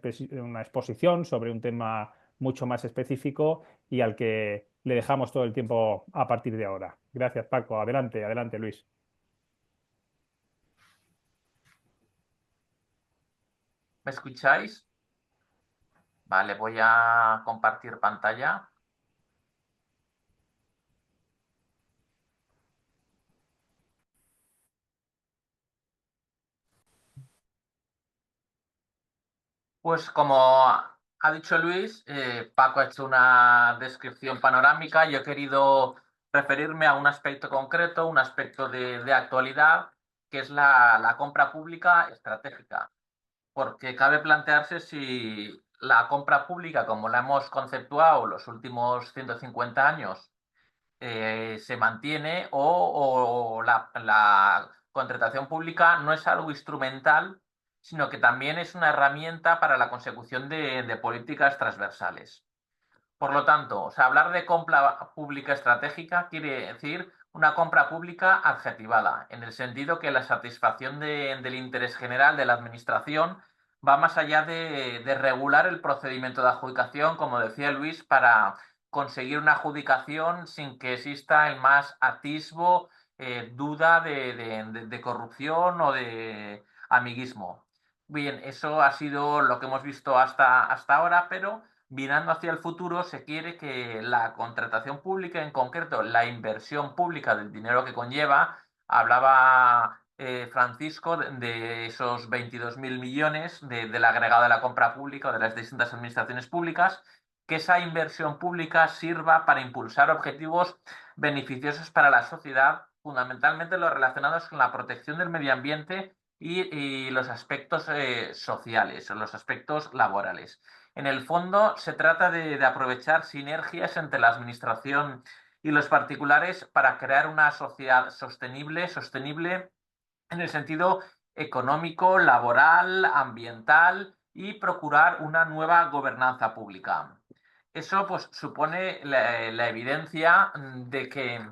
exposición sobre un tema mucho más específico y al que le dejamos todo el tiempo a partir de ahora. Gracias, Paco. Adelante, adelante, Luis. ¿Me escucháis? Vale, voy a compartir pantalla. Pues como ha dicho Luis, Paco ha hecho una descripción panorámica. Yo he querido referirme a un aspecto concreto, un aspecto de actualidad, que es la compra pública estratégica. Porque cabe plantearse si la compra pública, como la hemos conceptuado los últimos 150 años, se mantiene o la contratación pública no es algo instrumental, sino que también es una herramienta para la consecución de políticas transversales. Por lo tanto, o sea, hablar de compra pública estratégica quiere decir una compra pública adjetivada, en el sentido que la satisfacción del interés general de la administración va más allá de regular el procedimiento de adjudicación, como decía Luis, para conseguir una adjudicación sin que exista el más atisbo, duda de corrupción o de amiguismo. Bien, eso ha sido lo que hemos visto hasta ahora, pero mirando hacia el futuro, se quiere que la contratación pública, en concreto la inversión pública del dinero que conlleva, hablaba Francisco de esos 22.000 millones del agregado de la compra pública o de las distintas administraciones públicas, que esa inversión pública sirva para impulsar objetivos beneficiosos para la sociedad, fundamentalmente los relacionados con la protección del medio ambiente y los aspectos sociales o los aspectos laborales. En el fondo, se trata de aprovechar sinergias entre la administración y los particulares para crear una sociedad sostenible en el sentido económico, laboral, ambiental y procurar una nueva gobernanza pública. Eso pues, supone la evidencia de que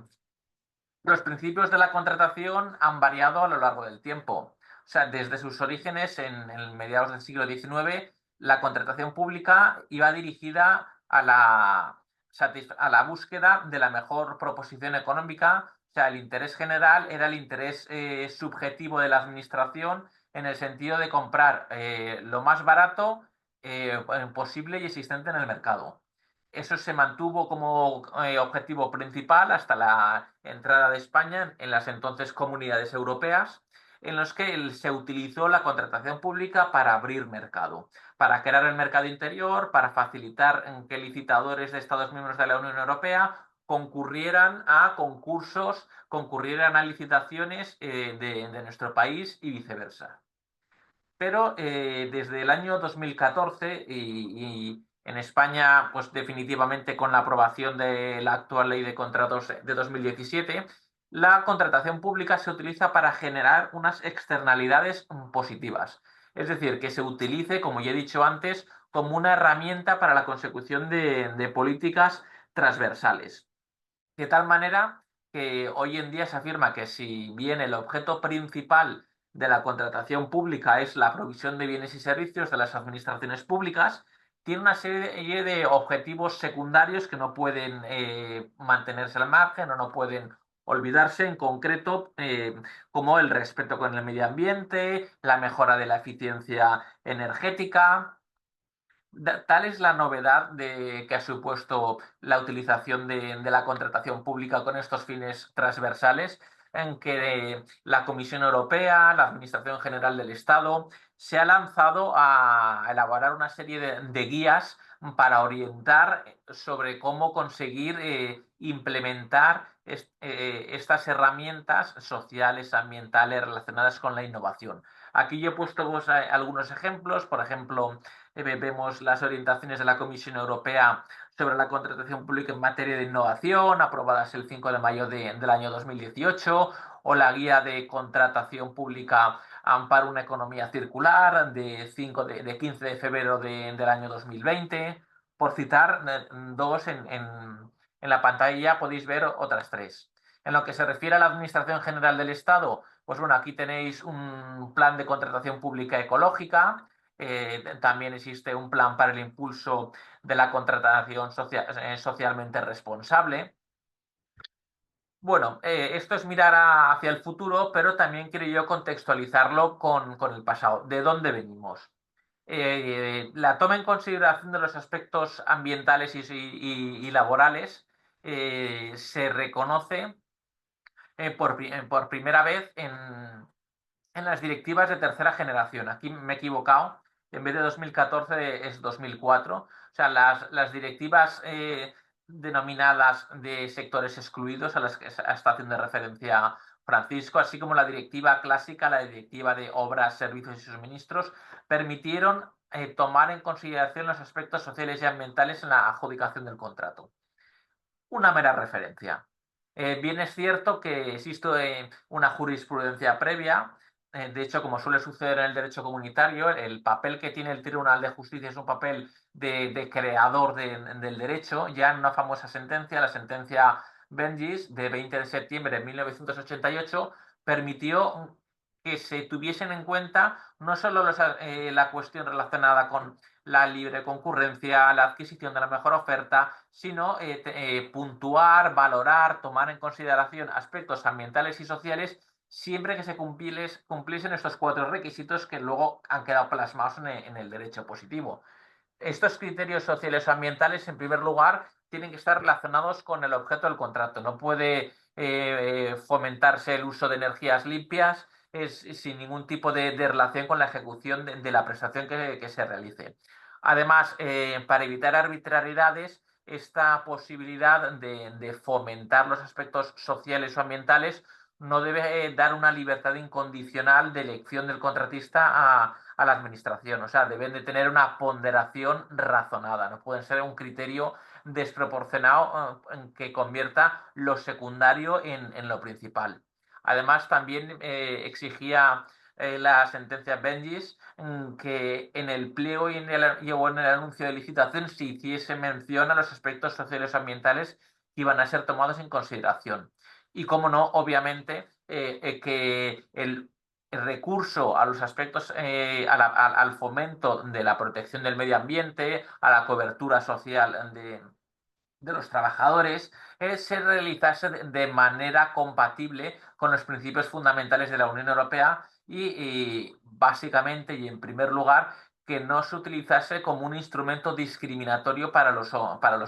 los principios de la contratación han variado a lo largo del tiempo. O sea, desde sus orígenes en mediados del siglo XIX, la contratación pública iba dirigida a la búsqueda de la mejor proposición económica. O sea, el interés general era el interés subjetivo de la administración en el sentido de comprar lo más barato posible y existente en el mercado. Eso se mantuvo como objetivo principal hasta la entrada de España en las entonces comunidades europeas, en los que se utilizó la contratación pública para abrir mercado, para crear el mercado interior, para facilitar que licitadores de Estados miembros de la Unión Europea concurrieran a concursos, concurrieran a licitaciones de nuestro país y viceversa. Pero desde el año 2014 y en España, pues definitivamente con la aprobación de la actual ley de contratos de 2017, la contratación pública se utiliza para generar unas externalidades positivas. Es decir, que se utilice, como ya he dicho antes, como una herramienta para la consecución de políticas transversales. De tal manera que hoy en día se afirma que si bien el objeto principal de la contratación pública es la provisión de bienes y servicios de las administraciones públicas, tiene una serie de objetivos secundarios que no pueden mantenerse al margen o no pueden olvidarse, en concreto, como el respeto con el medio ambiente, la mejora de la eficiencia energética. Tal es la novedad que ha supuesto la utilización de la contratación pública con estos fines transversales, en que la Comisión Europea, la Administración General del Estado, se ha lanzado a elaborar una serie de guías para orientar sobre cómo conseguir implementar estas herramientas sociales, ambientales relacionadas con la innovación. Aquí yo he puesto algunos ejemplos. Por ejemplo, vemos las orientaciones de la Comisión Europea sobre la contratación pública en materia de innovación, aprobadas el 5 de mayo del año 2018, o la guía de contratación pública para una economía circular de 15 de febrero del año 2020. Por citar dos, en la pantalla podéis ver otras tres. En lo que se refiere a la Administración General del Estado, pues bueno, aquí tenéis un plan de contratación pública ecológica. También existe un plan para el impulso de la contratación socialmente responsable. Bueno, esto es mirar hacia el futuro, pero también quiero yo contextualizarlo con el pasado. ¿De dónde venimos? La toma en consideración de los aspectos ambientales y laborales se reconoce por primera vez en las directivas de tercera generación. Aquí me he equivocado. En vez de 2014 es 2004. O sea, las directivas denominadas de sectores excluidos, a las que está haciendo referencia Francisco, así como la directiva clásica, la directiva de obras, servicios y suministros, permitieron tomar en consideración los aspectos sociales y ambientales en la adjudicación del contrato. Una mera referencia. Bien es cierto que existe una jurisprudencia previa. De hecho, como suele suceder en el derecho comunitario, el papel que tiene el Tribunal de Justicia es un papel de creador del derecho. Ya en una famosa sentencia, la sentencia Bengis, de 20 de septiembre de 1988, permitió que se tuviesen en cuenta no solo la cuestión relacionada con la libre concurrencia, la adquisición de la mejor oferta, sino puntuar, valorar, tomar en consideración aspectos ambientales y sociales siempre que se cumpliesen estos 4 requisitos que luego han quedado plasmados en el derecho positivo. Estos criterios sociales o ambientales, en primer lugar, tienen que estar relacionados con el objeto del contrato. No puede fomentarse el uso de energías limpias sin ningún tipo de relación con la ejecución de la prestación que se realice. Además, para evitar arbitrariedades, esta posibilidad de fomentar los aspectos sociales o ambientales no debe dar una libertad incondicional de elección del contratista a la administración. O sea, deben de tener una ponderación razonada. No pueden ser un criterio desproporcionado que convierta lo secundario en lo principal. Además, también exigía la sentencia Bengis que en el pliego y en el anuncio de licitación se hiciese mención a los aspectos sociales y ambientales que iban a ser tomados en consideración. Y, como no, obviamente, que el recurso a los aspectos, al fomento de la protección del medio ambiente, a la cobertura social de los trabajadores, se realizase de manera compatible con los principios fundamentales de la Unión Europea y básicamente y en primer lugar que no se utilizase como un instrumento discriminatorio para los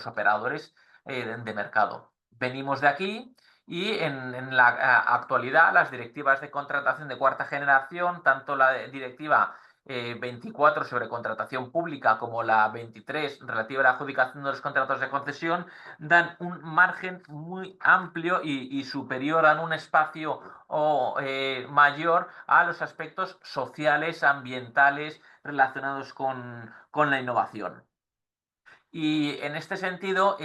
operadores de mercado. Venimos de aquí. Y en la actualidad, las directivas de contratación de cuarta generación, tanto la directiva 24 sobre contratación pública como la 23 relativa a la adjudicación de los contratos de concesión, dan un margen muy amplio y superior, dan un espacio mayor a los aspectos sociales, ambientales relacionados con la innovación. Y en este sentido,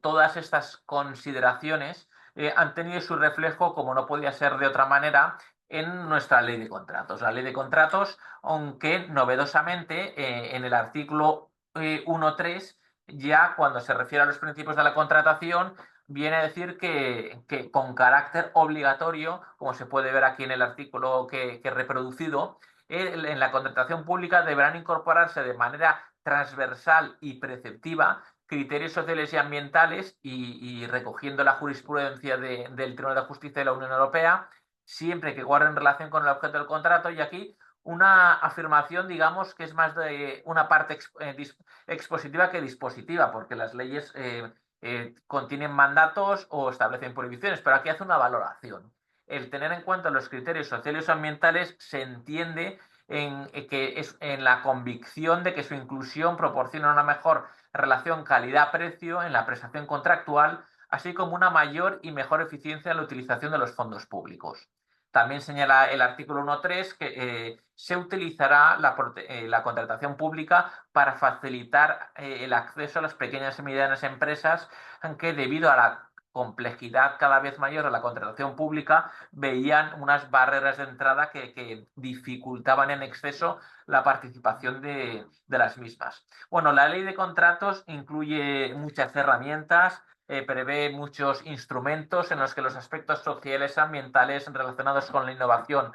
todas estas consideraciones han tenido su reflejo, como no podía ser de otra manera, en nuestra ley de contratos. La ley de contratos, aunque novedosamente en el artículo 1.3, ya cuando se refiere a los principios de la contratación, viene a decir que con carácter obligatorio, como se puede ver aquí en el artículo que he reproducido, en la contratación pública deberán incorporarse de manera transversal y preceptiva criterios sociales y ambientales y recogiendo la jurisprudencia del Tribunal de Justicia de la Unión Europea, siempre que guarden relación con el objeto del contrato. Y aquí una afirmación, digamos, que es más de una parte expositiva que dispositiva, porque las leyes contienen mandatos o establecen prohibiciones, pero aquí hace una valoración. el tener en cuenta los criterios sociales o ambientales se entiende que es en la convicción de que su inclusión proporciona una mejor relación calidad-precio en la prestación contractual, así como una mayor y mejor eficiencia en la utilización de los fondos públicos. También señala el artículo 1.3 que se utilizará la contratación pública para facilitar el acceso a las pequeñas y medianas empresas que, debido a la complejidad cada vez mayor de la contratación pública, veían unas barreras de entrada que dificultaban en exceso la participación de las mismas. Bueno, la ley de contratos incluye muchas herramientas, prevé muchos instrumentos en los que los aspectos sociales y ambientales relacionados con la innovación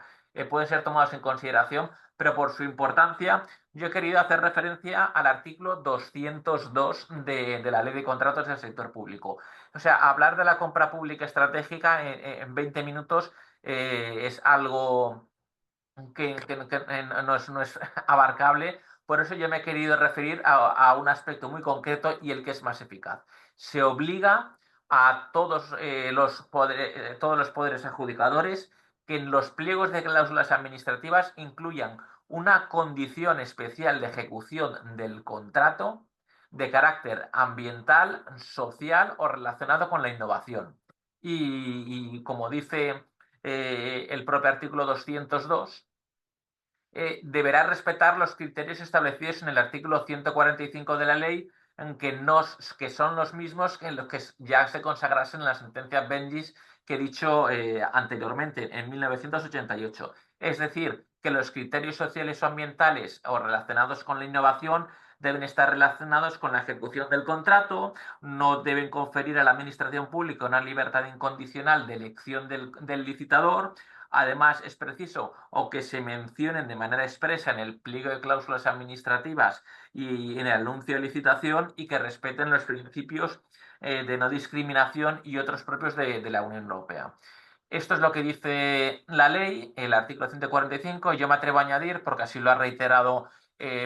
pueden ser tomados en consideración, pero por su importancia yo he querido hacer referencia al artículo 202 de la Ley de Contratos del Sector Público. O sea, hablar de la compra pública estratégica en 20 minutos es algo que no es abarcable. Por eso yo me he querido referir a un aspecto muy concreto y el que es más eficaz. Se obliga a todos los poderes adjudicadores que en los pliegos de cláusulas administrativas incluyan una condición especial de ejecución del contrato de carácter ambiental, social o relacionado con la innovación. Y como dice el propio artículo 202, deberá respetar los criterios establecidos en el artículo 145 de la ley, que son los mismos que en los que ya se consagrasen en la sentencia Bengis que he dicho anteriormente, en 1988. Es decir, que los criterios sociales o ambientales o relacionados con la innovación deben estar relacionados con la ejecución del contrato, no deben conferir a la administración pública una libertad incondicional de elección del licitador. Además, es preciso o que se mencionen de manera expresa en el pliego de cláusulas administrativas y en el anuncio de licitación, y que respeten los principios de no discriminación y otros propios de la Unión Europea. Esto es lo que dice la ley, el artículo 145, y yo me atrevo a añadir, porque así lo ha reiterado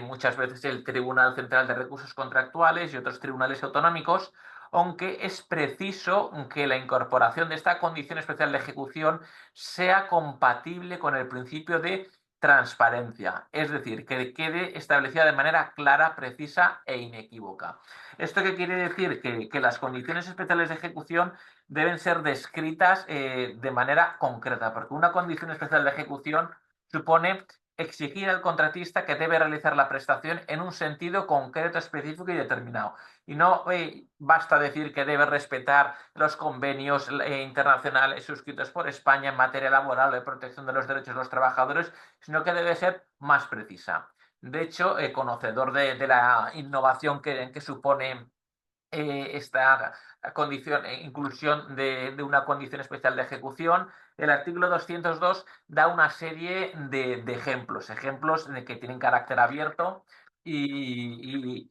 muchas veces el Tribunal Central de Recursos Contractuales y otros tribunales autonómicos, aunque es preciso que la incorporación de esta condición especial de ejecución sea compatible con el principio de transparencia, es decir, que quede establecida de manera clara, precisa e inequívoca. ¿Esto qué quiere decir? Que las condiciones especiales de ejecución deben ser descritas de manera concreta, porque una condición especial de ejecución supone exigir al contratista que debe realizar la prestación en un sentido concreto, específico y determinado. Y no basta decir que debe respetar los convenios internacionales suscritos por España en materia laboral o de protección de los derechos de los trabajadores, sino que debe ser más precisa. De hecho, conocedor de la innovación que supone esta condición, inclusión de una condición especial de ejecución, el artículo 202 da una serie de ejemplos que tienen carácter abierto y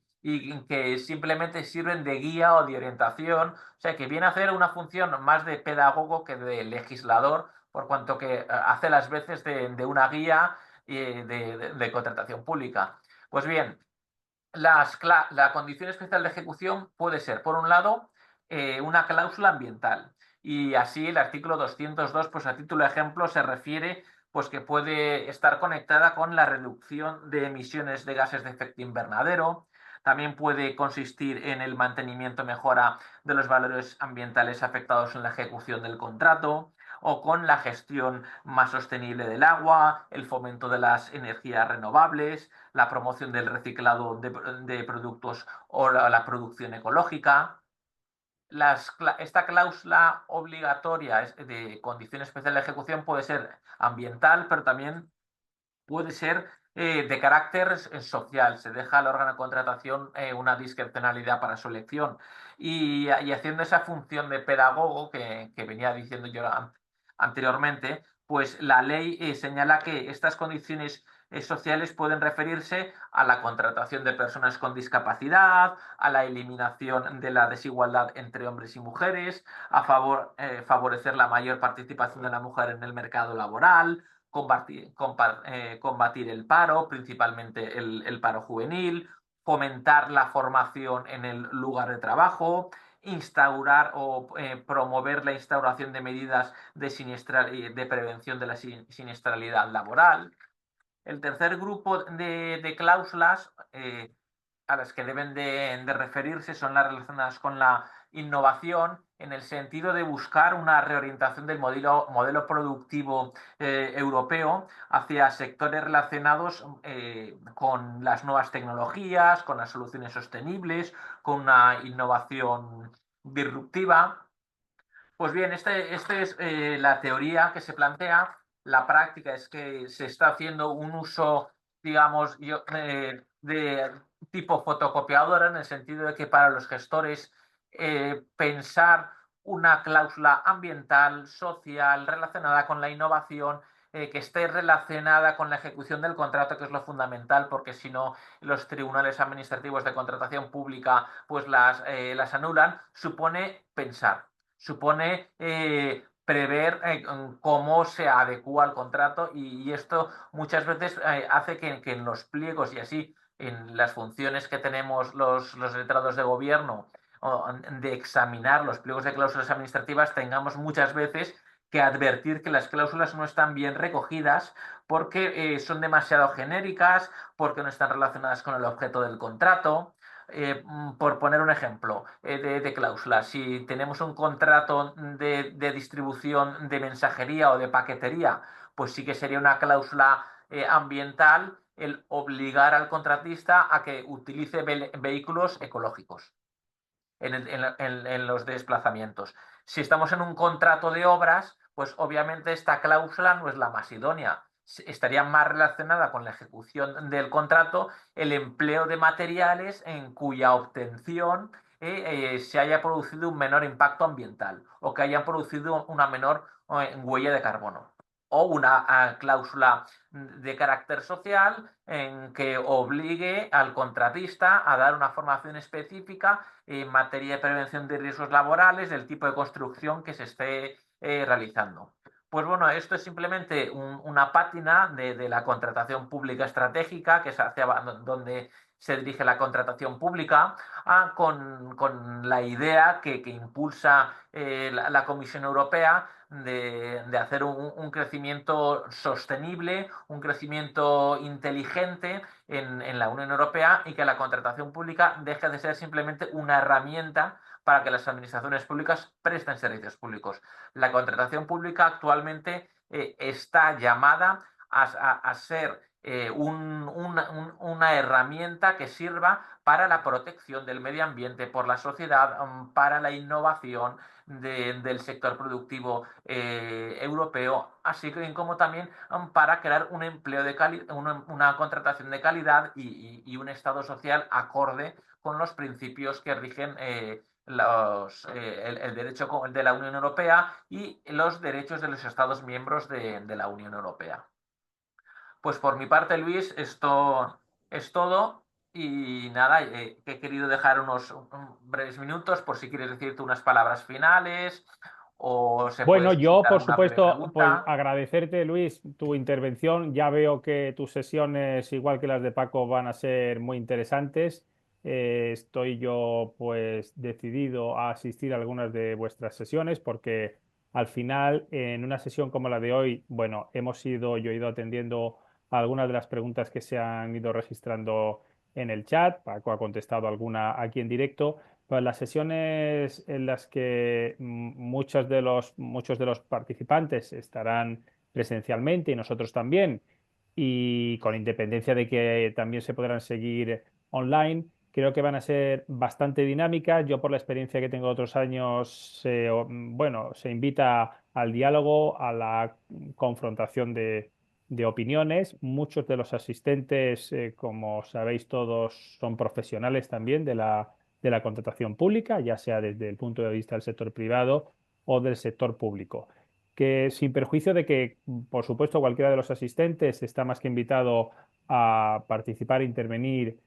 que simplemente sirven de guía o de orientación, o sea, que viene a hacer una función más de pedagogo que de legislador, por cuanto que hace las veces de una guía de contratación pública. Pues bien, la condición especial de ejecución puede ser, por un lado, una cláusula ambiental. Y así el artículo 202, pues a título de ejemplo, se refiere pues que puede estar conectada con la reducción de emisiones de gases de efecto invernadero. También puede consistir en el mantenimiento, mejora de los valores ambientales afectados en la ejecución del contrato, o con la gestión más sostenible del agua, el fomento de las energías renovables, la promoción del reciclado de productos o la producción ecológica. Esta cláusula obligatoria de condición especial de ejecución puede ser ambiental, pero también puede ser de carácter social. Se deja al órgano de contratación una discrecionalidad para su elección. Y haciendo esa función de pedagogo que venía diciendo yo anteriormente, pues la ley señala que estas condiciones sociales pueden referirse a la contratación de personas con discapacidad, a la eliminación de la desigualdad entre hombres y mujeres, a favorecer la mayor participación de la mujer en el mercado laboral, combatir el paro, principalmente el paro juvenil, fomentar la formación en el lugar de trabajo, instaurar o promover la instauración de medidas de prevención de la siniestralidad laboral. El tercer grupo de cláusulas a las que deben de referirse son las relacionadas con la innovación, en el sentido de buscar una reorientación del modelo productivo europeo hacia sectores relacionados con las nuevas tecnologías, con las soluciones sostenibles, con una innovación disruptiva. Pues bien, este es la teoría que se plantea. La práctica es que se está haciendo un uso, digamos, de tipo fotocopiadora, en el sentido de que para los gestores pensar una cláusula ambiental, social, relacionada con la innovación, que esté relacionada con la ejecución del contrato, que es lo fundamental, porque si no, los tribunales administrativos de contratación pública pues las anulan, supone prever cómo se adecúa al contrato, y esto muchas veces hace que en los pliegos y así en las funciones que tenemos los letrados de gobierno de examinar los pliegos de cláusulas administrativas, tengamos muchas veces que advertir que las cláusulas no están bien recogidas porque son demasiado genéricas, porque no están relacionadas con el objeto del contrato. Por poner un ejemplo de cláusula, si tenemos un contrato de distribución de mensajería o de paquetería, pues sí que sería una cláusula ambiental el obligar al contratista a que utilice vehículos ecológicos en los desplazamientos. Si estamos en un contrato de obras, pues obviamente esta cláusula no es la más idónea. Estaría más relacionada con la ejecución del contrato el empleo de materiales en cuya obtención se haya producido un menor impacto ambiental o que hayan producido una menor huella de carbono. O una cláusula de carácter social en que obligue al contratista a dar una formación específica en materia de prevención de riesgos laborales del tipo de construcción que se esté realizando. Pues bueno, esto es simplemente una pátina de la contratación pública estratégica, que es hacia donde se dirige la contratación pública, con la idea que impulsa la Comisión Europea de hacer un crecimiento sostenible, un crecimiento inteligente en la Unión Europea, y que la contratación pública deje de ser simplemente una herramienta para que las administraciones públicas presten servicios públicos. La contratación pública actualmente está llamada a ser una herramienta que sirva para la protección del medio ambiente por la sociedad, para la innovación del sector productivo europeo, así como también para crear un empleo una contratación de calidad y un Estado social acorde con los principios que rigen el derecho de la Unión Europea y los derechos de los Estados miembros de la Unión Europea. Pues por mi parte, Luis, esto es todo. Y nada, he querido dejar unos breves minutos por si quieres decirte unas palabras finales o se puede Bueno, yo, suscitar por alguna breve supuesto, pues pregunta. agradecerte, Luis, tu intervención. Ya veo que tus sesiones, igual que las de Paco, van a ser muy interesantes. Estoy yo, pues, decidido a asistir a algunas de vuestras sesiones porque al final, en una sesión como la de hoy, bueno, yo he ido atendiendo a algunas de las preguntas que se han ido registrando en el chat. Paco ha contestado alguna aquí en directo. Pues las sesiones en las que muchos de los participantes estarán presencialmente y nosotros también, y con independencia de que también se podrán seguir online, creo que van a ser bastante dinámicas. Yo, por la experiencia que tengo de otros años, bueno, se invita al diálogo, a la confrontación de opiniones. Muchos de los asistentes, como sabéis todos, son profesionales también de la contratación pública, ya sea desde el punto de vista del sector privado o del sector público. Que sin perjuicio de que, por supuesto, cualquiera de los asistentes está más que invitado a participar e intervenir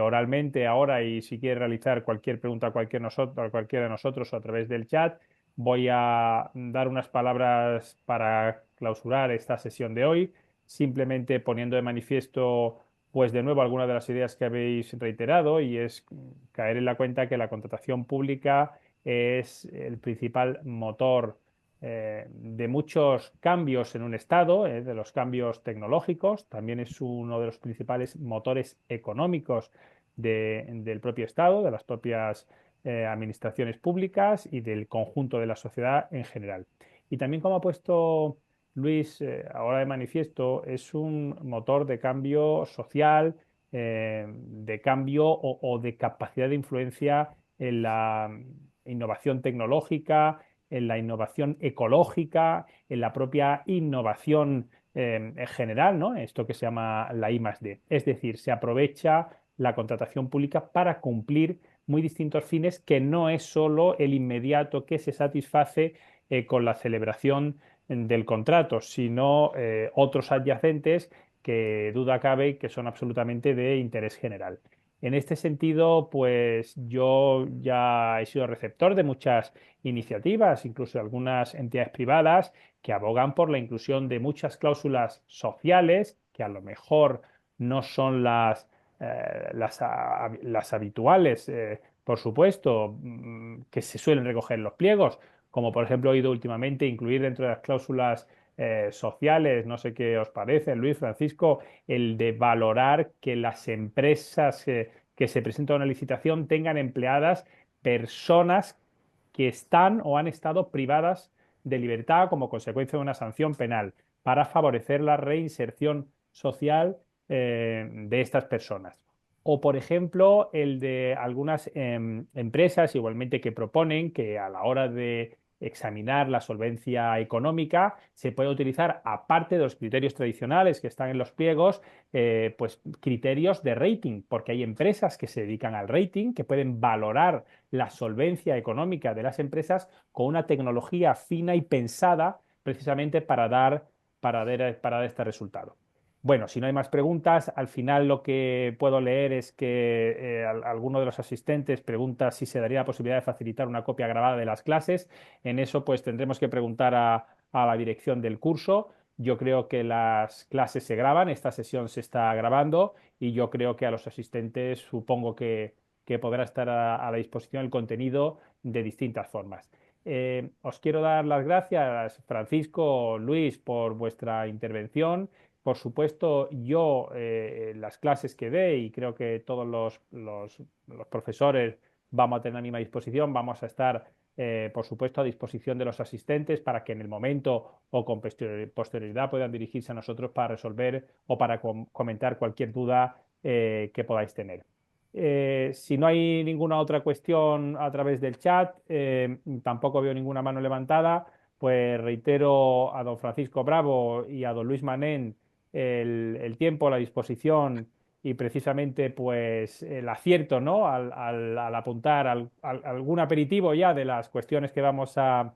oralmente ahora, y si quiere realizar cualquier pregunta a cualquiera de nosotros a través del chat. Voy a dar unas palabras para clausurar esta sesión de hoy, simplemente poniendo de manifiesto, pues de nuevo, algunas de las ideas que habéis reiterado, y es caer en la cuenta que la contratación pública es el principal motor de muchos cambios en un estado, de los cambios tecnológicos. También es uno de los principales motores económicos del propio estado, de las propias administraciones públicas y del conjunto de la sociedad en general. Y también, como ha puesto Luis ahora de manifiesto, es un motor de cambio social, de cambio o de capacidad de influencia en la innovación tecnológica, en la innovación ecológica, en la propia innovación en general, ¿no? Esto que se llama la I más D. Es decir, se aprovecha la contratación pública para cumplir muy distintos fines que no es solo el inmediato que se satisface con la celebración del contrato, sino otros adyacentes que duda cabe que son absolutamente de interés general. En este sentido, pues yo ya he sido receptor de muchas iniciativas, incluso algunas entidades privadas, que abogan por la inclusión de muchas cláusulas sociales, que a lo mejor no son las habituales, por supuesto, que se suelen recoger en los pliegos, como por ejemplo he oído últimamente incluir dentro de las cláusulas sociales, no sé qué os parece, Luis Francisco, el de valorar que las empresas que se presentan a una licitación tengan empleadas personas que están o han estado privadas de libertad como consecuencia de una sanción penal para favorecer la reinserción social de estas personas. O, por ejemplo, el de algunas empresas igualmente que proponen que a la hora de examinar la solvencia económica se puede utilizar, aparte de los criterios tradicionales que están en los pliegos, pues criterios de rating, porque hay empresas que se dedican al rating, que pueden valorar la solvencia económica de las empresas con una tecnología fina y pensada precisamente para dar este resultado. Bueno, si no hay más preguntas, al final lo que puedo leer es que alguno de los asistentes pregunta si se daría la posibilidad de facilitar una copia grabada de las clases. En eso, pues tendremos que preguntar a la dirección del curso. Yo creo que las clases se graban, esta sesión se está grabando y yo creo que a los asistentes supongo que podrá estar a la disposición el contenido de distintas formas. Os quiero dar las gracias, Francisco, Luis, por vuestra intervención. Por supuesto, yo las clases que dé y creo que todos los profesores vamos a tener a mi disposición, vamos a estar, por supuesto, a disposición de los asistentes para que en el momento o con posterioridad puedan dirigirse a nosotros para resolver o para comentar cualquier duda que podáis tener. Si no hay ninguna otra cuestión a través del chat, tampoco veo ninguna mano levantada, pues reitero a don Francisco Bravo y a don Luis Manén el tiempo, la disposición y precisamente pues el acierto, ¿no? Al apuntar algún aperitivo ya de las cuestiones que vamos a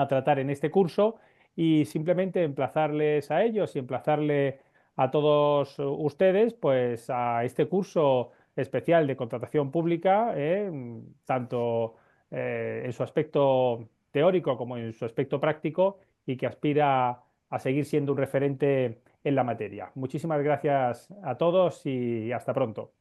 tratar en este curso y simplemente emplazarles a ellos y emplazarle a todos ustedes pues a este curso especial de contratación pública, tanto en su aspecto teórico como en su aspecto práctico y que aspira a seguir siendo un referente en la materia. Muchísimas gracias a todos y hasta pronto.